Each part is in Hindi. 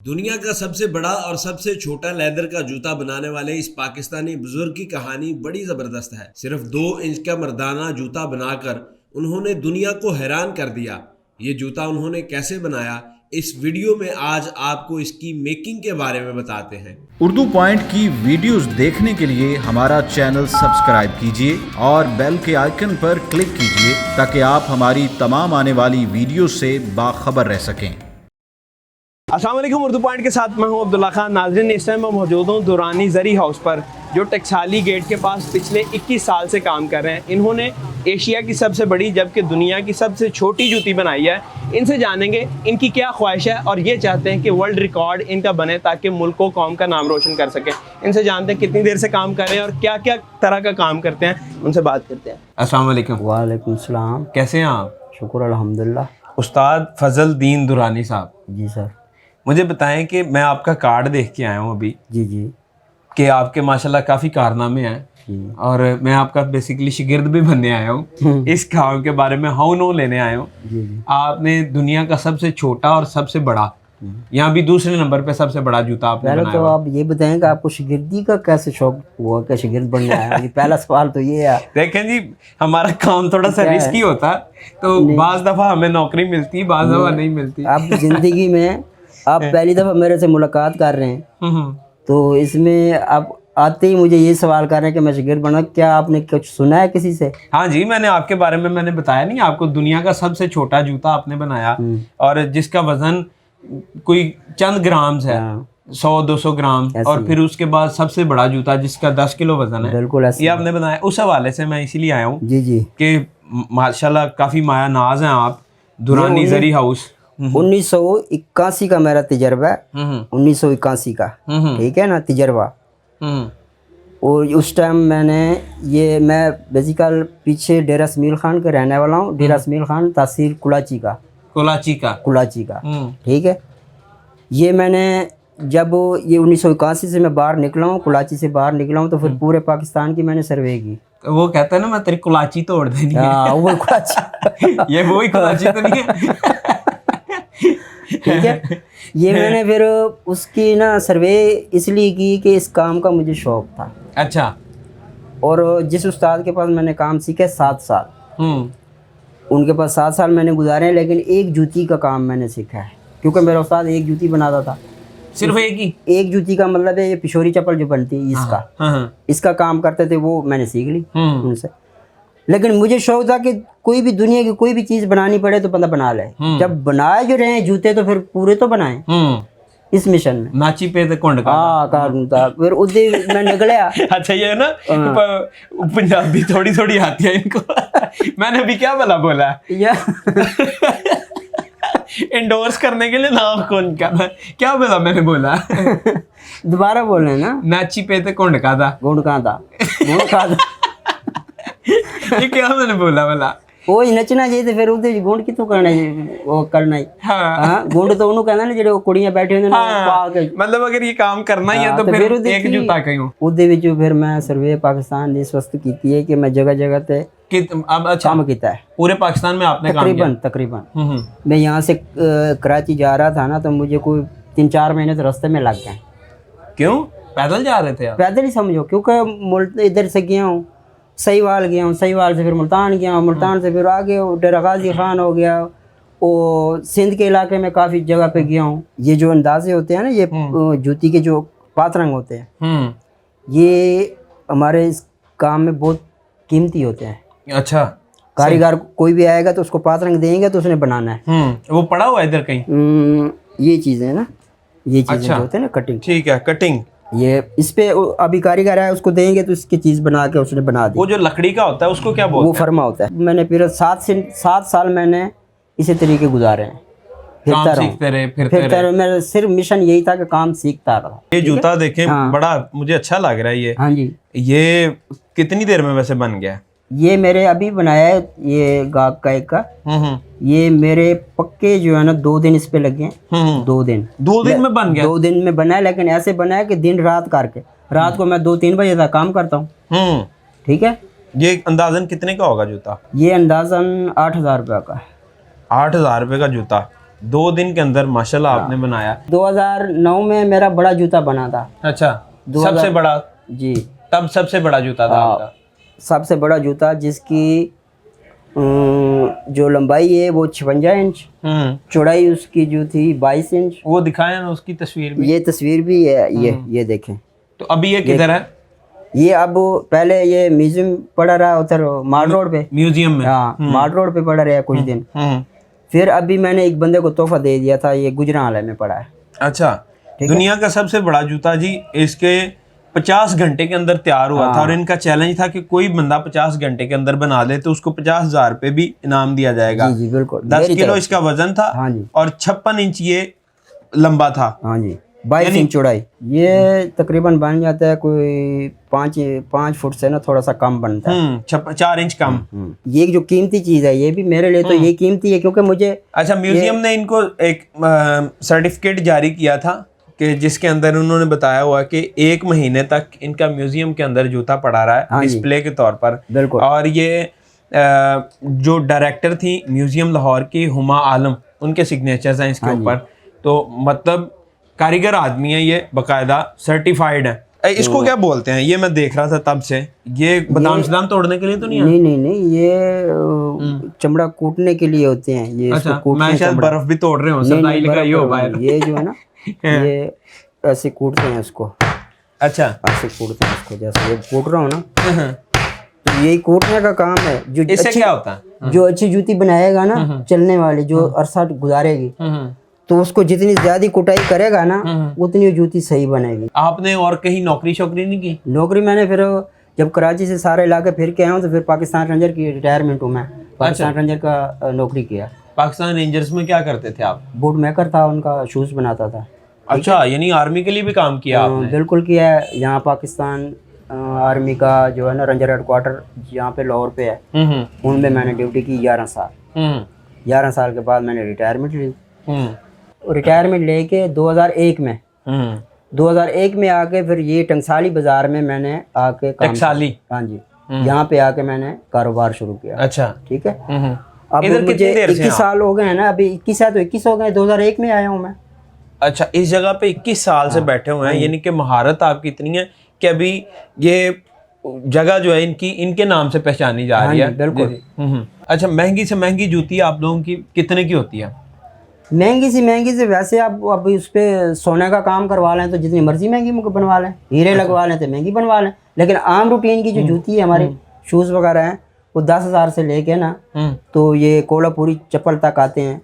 दुनिया का सबसे बड़ा और सबसे छोटा लेदर का जूता बनाने वाले इस पाकिस्तानी बुजुर्ग की कहानी बड़ी जबरदस्त है। सिर्फ 2 इंच का मर्दाना जूता बनाकर उन्होंने दुनिया को हैरान कर दिया। ये जूता उन्होंने कैसे बनाया, इस वीडियो में आज आपको इसकी मेकिंग के बारे में बताते हैं। उर्दू पॉइंट की वीडियोस देखने के लिए हमारा चैनल सब्सक्राइब कीजिए और बेल के आइकन पर क्लिक कीजिए ताकि आप हमारी तमाम आने वाली वीडियो से बाखबर रह सकें। अस्सलाम वालेकुम। उर्दू पॉइंट के साथ मैं हूं अब्दुल्ला खान। नाज़रीन, इस टाइम मैं मौजूद हूं दुरानी ज़री हाउस पर, जो टकसाली गेट के पास पिछले 21 साल से काम कर रहे हैं। इन्होंने एशिया की सबसे बड़ी जबकि दुनिया की सबसे छोटी जूती बनाई है। इनसे जानेंगे इनकी क्या ख्वाहिश है और ये चाहते हैं कि वर्ल्ड रिकॉर्ड इनका बने ताकि मुल्क व कौम का नाम रोशन कर सकें। इनसे जानते हैं कितनी देर से काम कर रहे हैं और क्या क्या तरह का काम करते हैं, उनसे बात करते हैं। अस्सलाम वालेकुम। वालेकुम सलाम। कैसे हैं आप? शुक्र अल्हम्दुलिल्लाह। उस्ताद फजल दीन दुरानी साहब, जी सर। मुझे बताएं कि मैं आपका कार्ड देख के आया हूँ अभी जी जी कि आपके माशाल्लाह काफ़ी कारनामे हैं और मैं आपका बेसिकली शिगिर्द भी बनने आया हूँ। इस काम के बारे में हाउ नो लेने आया हूँ। जी जी। आपने दुनिया का सबसे छोटा और सबसे बड़ा, यहाँ भी दूसरे नंबर पे सबसे बड़ा जूता आपने पहले बनाया तो हुआ। आप ये बताएं कि आपको शिगिर्दी का कैसे शौक हुआ, क्या शिगिर्द बनना है? ये पहला सवाल तो ये है। देखें जी, हमारा काम थोड़ा सा रिस्की होता है, तो बाज दफ़ा हमें नौकरी मिलती, बाज दफ़ा नहीं मिलती। आप जिंदगी में आप पहली दफ़ा मेरे से मुलाकात कर रहे हैं, हम्म। तो इसमें आप आते ही मुझे ये सवाल कर रहे हैं कि मैं शिगिर्द बना। क्या आपने कुछ सुना है किसी से? हाँ जी, मैंने आपके बारे में मैंने बताया नहीं आपको, दुनिया का सबसे छोटा जूता आपने बनाया और जिसका वजन कोई चंद ग्राम्स है, 100-200 ग्राम, और फिर उसके बाद सबसे बड़ा जूता जिसका 10 किलो वजन है, बिल्कुल ऐसे ये आपने बनाया। उस हवाले से मैं इसीलिए आया हूँ जी जी। कि माशाल्लाह काफ़ी माया नाज हैं आप। दुरानी ज़री हाउस 1981 का मेरा तजर्बा है। 1981 का, ठीक है ना, तजर्बा। और उस टाइम मैं बेसिकल पीछे डेरा इसमाइल खान के रहने वाला हूँ। डेरा इसमाइल खान तहसील कुलाची का, ठीक है। ये मैंने जब ये 1981 से मैं बाहर निकला हूँ, कुलाची से बाहर निकला हूँ, तो फिर पूरे पाकिस्तान की मैंने सर्वे की। वो कहता है ना, मैं तेरी कुलाची तोड़ देनी है। हाँ, वो कुलाची ये वही कुलाची तो नहीं है? ठीक है। ये मैंने फिर उसकी ना सर्वे इसलिए की कि इस काम का मुझे शौक था। अच्छा। और जिस उस्ताद के पास मैंने काम सीखा 7 साल, उनके पास 7 साल मैंने गुजारे हैं, लेकिन एक जूती का काम मैंने सीखा है, क्योंकि मेरा उस्ताद एक जूती बनाता था। सिर्फ एक ही? एक जूती का मतलब है ये पिशोरी चप्पल जो बनती है इसका, इसका काम करते थे, वो मैंने सीख ली उनसे। लेकिन मुझे शौक था कि कोई भी दुनिया की कोई भी चीज बनानी पड़े तो बंदा बना ले। जब बनाए जो रहे जूते तो फिर पूरे तो बनाए इस मिशन में। नाची पे तो कुंड का। था फिर उदे मैं निकला। अच्छा, ये ना पंजाबी थोड़ी थोड़ी आती है इनको। मैंने अभी क्या भला बोला या इंडोर्स करने के लिए नाम कौन का था, क्या बोला मैंने बोला? दोबारा बोल रहे ना। नाची पे तो कुंड का था। गुंड कहाँ था? ये क्या मैंने बोला भला? वो नचना चाहिए फिर उधर गुंड की तो करना वो करना ही। हाँ, गुंड तो उन्होंने कहना ना जो कुड़ियां बैठी होंगे मतलब अगर ये काम करना ही है तो फिर एक जूता कहीं उदे विच फिर मैं सर्वे पाकिस्तान इस वक्त कीती है कि मैं जगह जगह ते काम किया है। पूरे पाकिस्तान में आपने तकरीबन मैं यहाँ से कराची जा रहा था ना, तो मुझे कोई 3-4 महीने तो रास्ते में लग गए। क्यों? पैदल जा रहे थे आप? पैदल ही समझो, क्योंकि इधर से गया हूँ, सहीवाल गया हूँ, सहीवाल से फिर मुल्तान गया हूँ, मुल्तान से फिर आगे डेरा गाजी खान हो गया, और सिंध के इलाके में काफ़ी जगह पे गया हूँ। ये जो अंदाजे होते हैं ना, ये जूती के जो पातरंग होते हैं, ये हमारे इस काम में बहुत कीमती होते हैं। अच्छा। कारीगर कोई भी आएगा तो उसको पातरंग देंगे तो उसने बनाना है। वो पड़ा हुआ है इधर कहीं? ये चीज़ें ना, ये चीज़ें अच्छा, होते हैं ना, कटिंग। ठीक है, कटिंग। ये इस पे अभी कारीगर है, उसको देंगे तो इसकी चीज बना के उसने बना दी। वो जो लकड़ी का होता है उसको क्या बोलते हैं? वो फरमा होता है। मैंने फिर 7 साल मैंने इसी तरीके गुजारे हैं। फिरता रहे। मेरा सिर्फ मिशन यही था कि काम सीखता रहा। ये जूता देखें, बड़ा मुझे अच्छा लग रहा है ये। हाँ जी। ये कितनी देर में वैसे बन गया? ये मेरे अभी बनाया है, ये गाग का एक का। ये मेरे पक्के जो है ना 2 दिन इस पे लगे हैं। 2 दिन में बन गया? 2 दिन में बना है, लेकिन ऐसे बना है कि दिन रात करके, रात को मैं 2-3 बजे तक काम करता हूँ। ठीक है। ये अंदाजन कितने का होगा जूता? ये अंदाजन 8,000 रुपये का है। 8,000 रुपये का जूता? 2 दिन के अंदर माशाल्लाह आपने बनाया। 2009 में मेरा बड़ा जूता बना था। अच्छा, 2000 सबसे बड़ा? जी, तब सबसे बड़ा जूता था आपका? सबसे बड़ा जूता जिसकी जो लंबाई है वो 56 इंच, चौड़ाई उसकी जो थी 22 इंच। वो दिखाया ना उसकी तस्वीर भी? ये तस्वीर भी है, ये देखें। तो अभी ये किधर है? ये अब पहले ये म्यूजियम पड़ा रहा उधर माल रोड पे, म्यूजियम में? हाँ, माल रोड पे पड़ा रहा कुछ दिन। फिर अभी मैंने एक बंदे को तोहफा दे दिया था, ये गुजरांवाला में पड़ा है। अच्छा, दुनिया का सबसे बड़ा जूता जी, इसके 50 घंटे के अंदर तैयार हुआ था और इनका चैलेंज था कि कोई बंदा 50 घंटे के अंदर बना दे तो उसको 50,000 रुपए भी इनाम दिया जाएगा। जी जी बिल्कुल। 10 मेरी किलो तरफ इसका वजन था। हाँ जी। और 56 इंच ये लंबा था। हाँ जी, 22 इंच चौड़ाई। ये तकरीबन बन जाता है कोई 5 फुट से ना थोड़ा सा कम बनता है। 4 इंच कम। ये जो कीमती चीज है ये भी मेरे लिए तो ये कीमती है क्योंकि मुझे। अच्छा, म्यूजियम ने इनको एक सर्टिफिकेट जारी किया था कि जिसके अंदर उन्होंने बताया हुआ कि 1 महीने तक इनका म्यूजियम के अंदर जूता पड़ा रहा है, हाँ जी। डिस्प्ले के तौर पर। बिल्कुल। और ये जो डायरेक्टर थी म्यूजियम लाहौर की, हुमा आलम, उनके सिग्नेचर्स हैं इसके ऊपर। तो मतलब कारीगर आदमी है ये, बाकायदा सर्टिफाइड है। इसको क्या बोलते हैं? ये मैं देख रहा था तब से, ये बादाम शदाम तोड़ने के लिए तो नहीं है? नहीं, ये चमड़ा कूटने के लिए होते हैं ये। अच्छा, इसको कूटते मैं हैं शायद चमड़ा। बर्फ भी तोड़ रहे हूँ, नहीं, सरदाई नहीं, लगाई हो बर्फ बाहर। नहीं। ये जो है ना ये ऐसे कूटते हैं इसको। अच्छा, ऐसे कूटते हैं इसको, जैसे ये कूट रहा हूँ ना, तो यही कूटने का काम है। जो इससे क्या होता है? जो अच्छी जूती बनाएगा ना, चलने वाली, जो अरसा गुजारेगी, तो उसको जितनी ज्यादा कुटाई करेगा ना उतनी जूती सही बनेगी। आपने और कहीं नौकरी शौकरी नहीं की? नौकरी मैंने फिर जब कराची से सारे इलाके फिर के आया हूँ तो फिर पाकिस्तान रेंजर की रिटायरमेंट हूँ मैं। पाकिस्तान रेंजर का नौकरी किया। पाकिस्तान रेंजर्स में क्या करते थे आप? बूट मेकर था, उनका शूज़ बनाता था। अच्छा, यानी आर्मी के लिए भी काम किया आपने? बिल्कुल किया है। यहाँ पाकिस्तान आर्मी का जो है ना रेंजर हेडक्वार्टर यहाँ पे लाहौर पे है, उनमें मैंने ड्यूटी की 11 साल। 11 साल के बाद मैंने रिटायरमेंट ली। रिटायरमेंट लेके 2001 में 2001 में आके फिर ये टंगसाली बाजार में मैंने आके काम टंगसाली? हाँ जी, यहाँ पे आके मैंने कारोबार शुरू किया। अच्छा, ठीक है। अब इधर मुझे कितनी देर से 21 साल हो गए हैं ना, अभी 21 है तो 21 हो गए। 2001 में आया हूँ मैं। अच्छा, इस जगह पे 21 साल से बैठे हुए हैं, यानी कि महारत आपकी इतनी है कि अभी ये जगह जो है इनके नाम से पहचानी जा रही है। बिल्कुल। अच्छा, महंगी से महंगी जूती आप लोगों की कितने की होती है? महंगी से वैसे आप अब उस पे सोने का काम करवा लें तो जितनी मर्जी महंगी बनवा लें, हीरे लगवा लें तो महंगी बनवा लें, लेकिन आम रूटीन की जो जूती है हमारी, शूज़ वगैरह हैं, वो 10,000 से लेके ना तो ये कोलापुरी चप्पल तक आते हैं।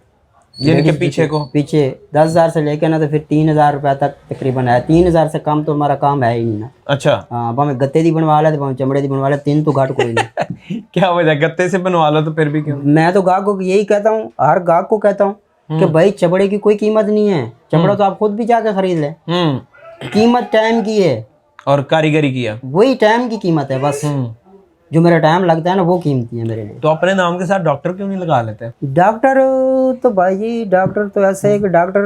यानी कि पीछे 10,000 से लेके ना तो फिर 3,000 रुपये तक तकरीबन है। 3,000 से कम तो हमारा काम है ही नहीं ना। अच्छा, हाँ, भाਵੇਂ गत्ते दी बनवा ले, भाਵੇਂ चमड़े दी बनवा ले, 3 तो घाट कोई नहीं। क्या वजह? गत्ते से बनवा लो तो फिर भी क्यों? मैं तो गाहक को यही कहता हूँ, हर गाहक को कहता हूँ कि भाई चमड़े की कोई कीमत नहीं है। चमड़ा तो आप खुद भी जाके खरीद ले। कीमत टाइम की है और कारीगरी की है, वही टाइम की कीमत है बस। जो मेरा टाइम लगता है ना वो कीमती है मेरे लिए। तो अपने नाम के साथ डॉक्टर क्यों नहीं लगा लेते? डॉक्टर तो भाई जी, डॉक्टर तो ऐसे है कि डॉक्टर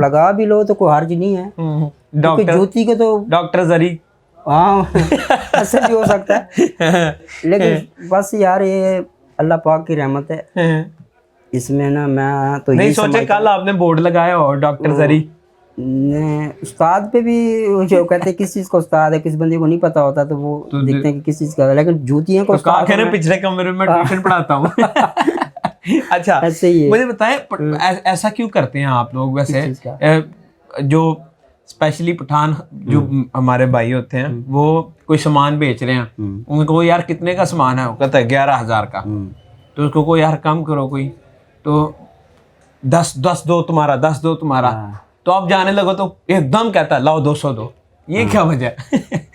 लगा भी लो तो कोई हर्ज नहीं है। डॉक्टर जूती के तो डॉक्टर जरी, हाँ ऐसे भी हो सकता है, लेकिन बस यार ये अल्लाह पाक की रहमत है इसमें ना। मैं तो नहीं सोचे कल आपने बोर्ड लगाया हो डॉक्टर जरी? उस्ताद पे भी जो कहते हैं किस चीज का उस्ताद है, किस बंदे को नहीं पता होता तो वो देखते हैं कि किस चीज का है, लेकिन जूतियों को उस्ताद है। पिछले कमरे में ट्यूशन पढ़ाता हूँ। अच्छा, ऐसे ही है। मुझे बताएं ऐसा क्यों करते हैं आप लोग वैसे? जो स्पेशली पठान जो हमारे भाई होते हैं वो कोई सामान बेच रहे हैं, उनको यार कितने का सामान है, वो कहता है 11,000 का, तो उसको कोई यार कम करो कोई, तो 10 दो तुम्हारा, 10 दो तुम्हारा, तो आप जाने लगो तो एकदम कहता है लाओ 200 दो। ये क्या वजह?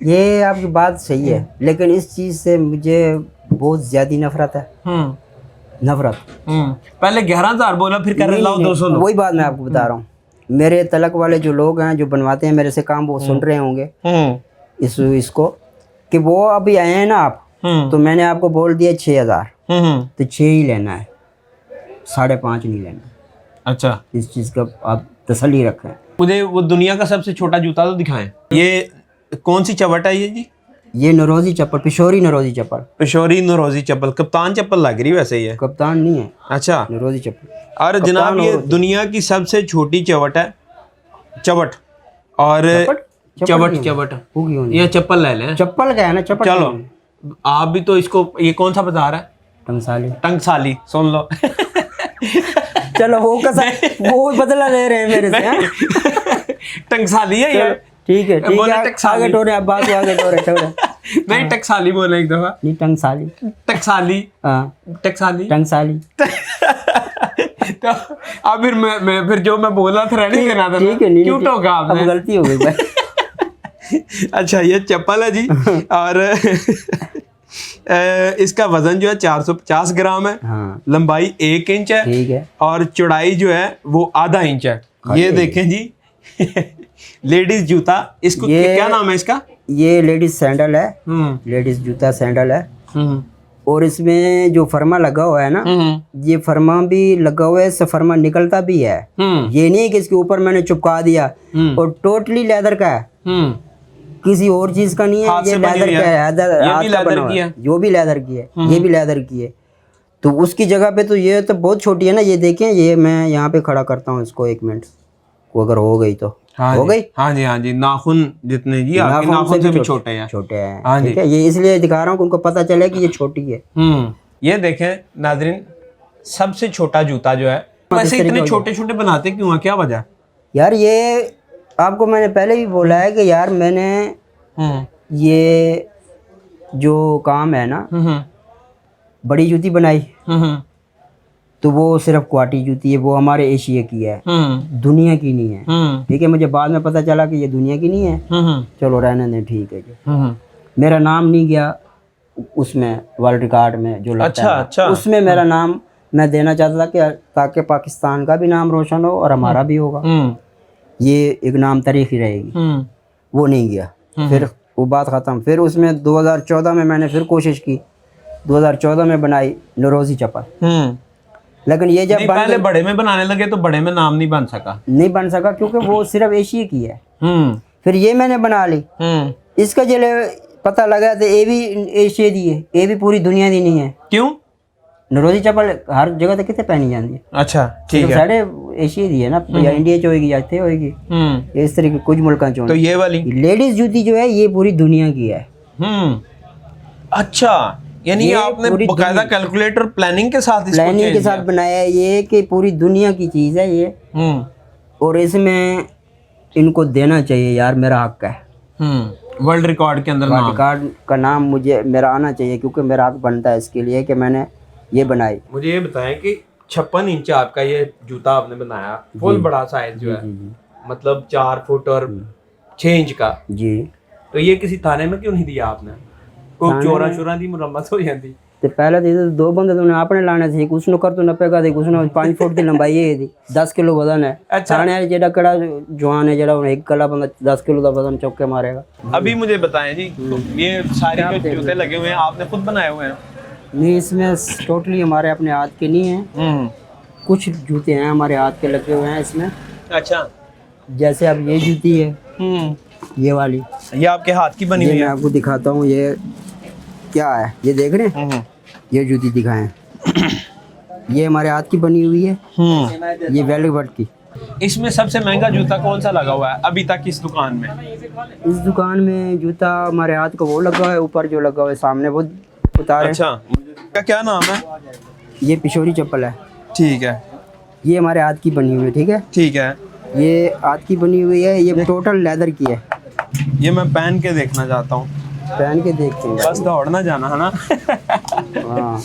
ये आपकी बात सही है, लेकिन इस चीज से मुझे बहुत ज्यादा नफरत है। नफरत। पहले 11,000 बोला, फिर कह रहे लाओ 200 लो। वही बात मैं आपको बता रहा हूँ। मेरे तलक वाले जो लोग हैं जो बनवाते हैं मेरे से काम, वो सुन रहे होंगे इसको कि वो अभी आए हैं ना आप, तो मैंने आपको बोल दिया 6,000, तो 6 ही लेना है, 5.5 नहीं लेना। अच्छा, इस चीज का आप तसल्ली रखें। मुझे वो दुनिया का सबसे छोटा जूता तो दिखाएं। ये कौन सी चवट है ये जी? ये नरोजी चप्पल, पिशोरी नरोजी चप्पल। पिशोरी नरोजी चप्पल, कप्तान चप्पल लग रही वैसे ये। कप्तान नहीं है, अच्छा, नरोजी चप्पल। और जनाब ये दुनिया की सबसे छोटी चवट है, चवट और चवट होगी ये चप्पल ले लें। चप्पल क्या है ना, चप्पल। चलो आप भी तो इसको, ये कौन सा बाजार है? टंगसाली। टंगसाली, सुन लो। चलो वो बदला ले रहे हैं मेरे से, हाँ? टंगसाली है ये। ठीक है, ठीक बोले है, टकसाली। आगे टोरे, अब बात आगे टोरे छोड़ो। नहीं, टकसाली बोले एक दफा। नहीं, टंगसाली। टकसाली, हाँ, टकसाली। टंगसाली। तो अब फिर मैं फिर जो मैं बोला था रहने देना था, ठीक है, नहीं, क्यों टोका आपने? अब गलती हो गई भाई। अच्छा, ये चप्पल है जी। और इसका वजन जो है 450 ग्राम है। हाँ, लंबाई 1 इंच है। ठीक है। और चौड़ाई जो है वो आधा इंच है। ये देखें जी। लेडीज जूता, इसको क्या नाम है इसका? ये लेडीज सैंडल है, लेडीज जूता सैंडल है। और इसमें जो फरमा लगा हुआ है ना, ये फरमा भी लगा हुआ है, इससे फरमा निकलता भी है। ये नहीं है कि इसके ऊपर मैंने चिपका दिया। और टोटली लेदर का है, किसी और चीज का नहीं है। ये लेदर का है, हाथ का बना हुआ है। जो भी लेदर की है, ये भी लेदर की है। तो उसकी जगह पे तो ये तो बहुत छोटी है ना। ये देखें, ये मैं यहाँ पे खड़ा करता हूँ इसको, 1 मिनट को, अगर हो गई तो हो गई। हाँ जी, हाँ जी, नाखून जितने जी, आपके नाखून से भी छोटे हैं। छोटे हैं, ठीक है। ये इसलिए दिखा रहा हूँ कि उनको पता चले कि ये छोटी है। ये देखें नाज़रीन, सबसे छोटा जूता जो है, वैसे इतने छोटे छोटे बनाते क्यों हैं, क्या वजह? यार ये आपको मैंने पहले भी बोला है कि यार मैंने ये जो काम है ना, बड़ी जूती बनाई तो वो सिर्फ क्वाटी जूती है, वो हमारे एशिया की है, दुनिया की नहीं है। ठीक है, मुझे बाद में पता चला कि ये दुनिया की नहीं है। चलो रहने दें, ठीक है जी। मेरा नाम नहीं गया उसमें वर्ल्ड रिकॉर्ड में जो लगता है। अच्छा। उसमें मेरा नाम मैं देना चाहता था कि ताकि पाकिस्तान का भी नाम रोशन हो और हमारा भी होगा। ये एक नाम तारीखी रहेगी। वो नहीं गया, फिर वो बात ख़त्म। फिर उसमें 2014 में मैंने फिर कोशिश की, 2014 में बनाई नरोजी चप्पल। लेकिन ये जब पहले बड़े में बनाने लगे तो बड़े में नाम नहीं बन सका क्योंकि वो सिर्फ एशिया की है। फिर ये मैंने बना ली। इसका जले पता लगा तो ये भी एशिया दी है, ये भी पूरी दुनिया दी नहीं है। क्यों? नरोजी चप्पल हर जगह तक कितने पहनी जाती है। अच्छा, ठीक है। साढ़े एशिया दी है ना, या इंडिया च होगी या इत्थे होगी, इस तरीके कुछ मुल्कों च। तो ये वाली लेडीज जूती जो है ये पूरी दुनिया की है। अच्छा, यानी आपने बकायदा कैलकुलेटर प्लानिंग के साथ बनाया है ये, कि पूरी दुनिया की चीज है ये। और इसमें इनको देना चाहिए यार, मेरा हक है। वर्ल्ड रिकॉर्ड के अंदर रिकॉर्ड का नाम मुझे मेरा आना चाहिए, क्योंकि मेरा हक बनता है इसके लिए कि मैंने ये बनाई। मुझे ये बताएं कि 56 इंच आपका ये जूता आपने बनाया, फुल बड़ा साइज जो है, मतलब 4 फुट और 6 इंच का जी। तो ये किसी थाने में क्यों नहीं दिया आपने? कोई चोरा दी मुरम्मत हो जाती तो पहले तो 2 बंदे तुमने आपने लाने थे, कुछ न कर तो नपेगा थे, कुछ न 5 फुट की लंबाई है थी, 10 किलो वजन है। अच्छा। थाने जेड़ा कड़ा जवान है, जेड़ा एक कला बंदा 10 किलो का वजन चौक के मारेगा। अभी मुझे बताएं जी, ये सारे जो जूते लगे हुए हैं आपने खुद बनाए हुए हैं? नहीं, इसमें टोटली हमारे अपने हाथ के नहीं है। कुछ जूते हैं हमारे हाथ के लगे हुए हैं इसमें। अच्छा, जैसे अब ये जूती है, ये वाली, ये आपके हाथ की बनी हुई है। मैं आपको दिखाता हूँ ये क्या है, ये देख रहे हैं, ये जूती दिखाएं। ये हमारे हाथ की बनी हुई है, ये वेलवेट की। इसमें सबसे महंगा जूता कौन सा लगा हुआ है अभी तक इस दुकान में? इस दुकान में जूता हमारे हाथ का वो लगा है, ऊपर जो लगा हुआ है सामने वो उतारे। अच्छा, क्या नाम है? ये पिशोरी चप्पल है। ठीक है, ये हमारे हाथ की बनी हुई है। ठीक है, ठीक है, ये हाथ की बनी हुई है, ये टोटल लेदर की है। ये मैं पहन के देखना चाहता हूँ। पहन के देखते हैं, बस दौड़ना जाना है ना। हाँ।